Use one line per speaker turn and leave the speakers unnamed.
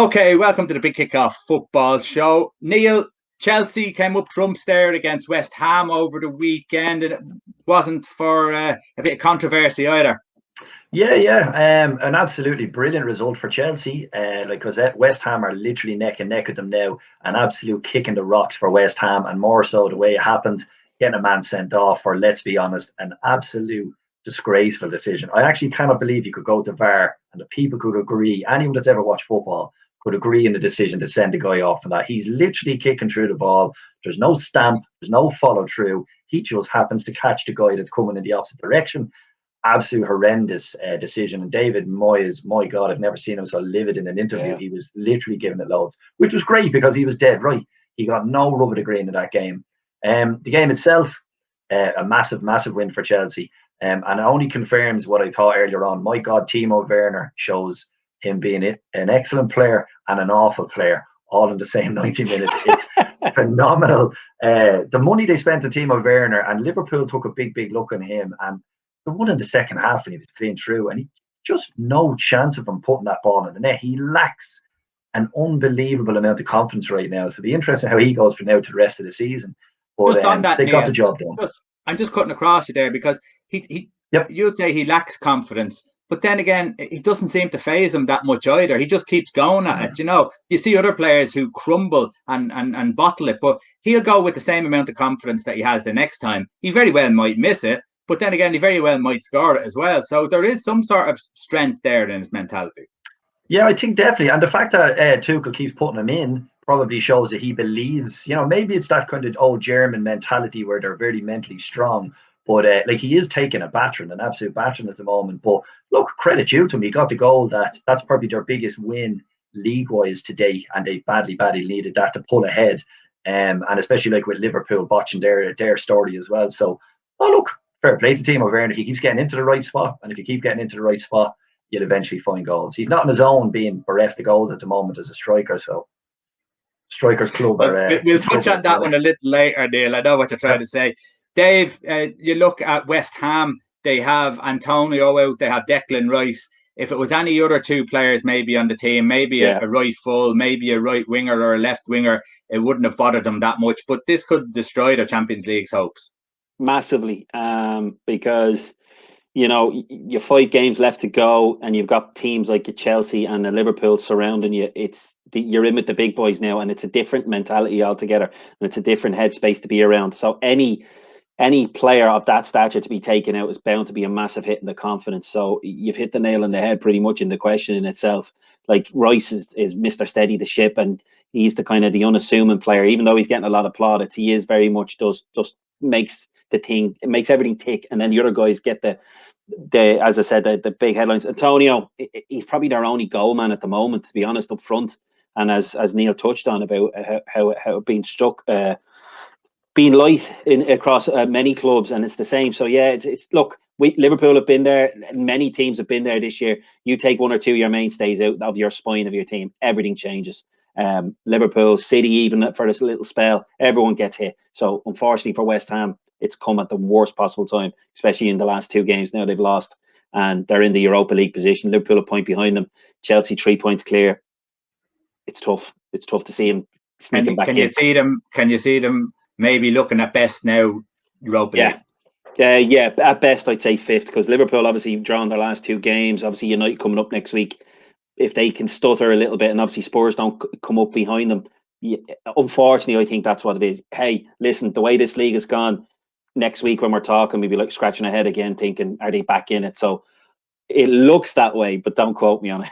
Okay, welcome to the Big Kickoff Football Show. Neil, Chelsea came up trumps there against West Ham over the weekend, and it wasn't for a bit of controversy either.
Yeah. An absolutely brilliant result for Chelsea. Because West Ham are literally neck and neck with them now. An absolute kick in the rocks for West Ham, and more so the way it happened, getting a man sent off for, let's be honest, an absolute disgraceful decision. I actually cannot believe you could go to VAR and the people could agree. Anyone that's ever watched football could agree in the decision to send the guy off for that. He's literally kicking through the ball. There's no stamp. There's no follow through. He just happens to catch the guy that's coming in the opposite direction. Absolute horrendous decision. And David Moyes, my God, I've never seen him so livid in an interview.
Yeah.
He was literally giving it loads, which was great because he was dead right. He got no rub of the green in that game. The game itself, a massive win for Chelsea. And it only confirms what I thought earlier on. My God, Timo Werner shows him being an excellent player and an awful player all in the same 90 minutes. It's phenomenal. The money they spent on Timo Werner, and Liverpool took a big look on him, and the one in the second half when he was clean through, and he just no chance of him putting that ball in the net. He lacks an unbelievable amount of confidence right now. So it'll be interesting how he goes from now to the rest of the season. But
Just on that,
they got
Neil,
the job done.
I'm just cutting across you there because you'd say he lacks confidence. But then again, it doesn't seem to faze him that much either. He just keeps going at it. You know, you see other players who crumble and bottle it, but he'll go with the same amount of confidence that he has the next time. He very well might miss it, but then again, he very well might score it as well. So there is some sort of strength there in his mentality.
Yeah, I think definitely. And the fact that Tuchel keeps putting him in probably shows that he believes, maybe it's that kind of old German mentality where they're very mentally strong. But he is taking an absolute battering at the moment. But look, credit due to him. He got the goal. That's probably their biggest win league-wise today, and they badly needed that to pull ahead. And especially with Liverpool botching their story as well. So, look, fair play to Timo Werner. He keeps getting into the right spot, and if you keep getting into the right spot, you'll eventually find goals. He's not on his own being bereft of goals at the moment as a striker. So, strikers club are.
We'll touch on that one a little later, Neil. I know what you're trying to say. Dave, you look at West Ham, they have Antonio out, they have Declan Rice. If it was any other two players maybe on the team, maybe a right full, maybe a right winger or a left winger, it wouldn't have bothered them that much. But this could destroy the Champions League's hopes.
Massively, because, you 5 games left to go and you've got teams like the Chelsea and the Liverpool surrounding you. You're in with the big boys now, and it's a different mentality altogether, and it's a different headspace to be around. So any player of that stature to be taken out is bound to be a massive hit in the confidence. So you've hit the nail on the head pretty much in the question in itself. Like, Rice is Mr. Steady the ship, and he's the kind of the unassuming player. Even though he's getting a lot of plaudits, he is very much just makes the thing, it makes everything tick. And then the other guys get the as I said, the big headlines. Antonio, he's probably their only goal man at the moment, to be honest, up front. And as Neil touched on about how being struck, being light across many clubs, and it's the same. So yeah, it's look, Liverpool have been there. Many teams have been there this year. You take one or two of your mainstays out of your spine of your team, everything changes. Liverpool, City, even for this little spell, everyone gets hit. So unfortunately for West Ham, it's come at the worst possible time, especially in the last 2 games. Now they've lost and they're in the Europa League position. Liverpool a point behind them. Chelsea 3 points clear. It's tough. It's tough to see them sneaking back in.
Can you see them maybe looking at best now Europa League?
Yeah, at best I'd say 5th, because Liverpool obviously drawn their last 2 games. Obviously United coming up next week. If they can stutter a little bit, and obviously Spurs don't come up behind them, unfortunately I think that's what it is. Hey, listen, the way this league has gone, next week when we're talking, we'll be like scratching our head again thinking, are they back in it? So it looks that way, but don't quote me on it.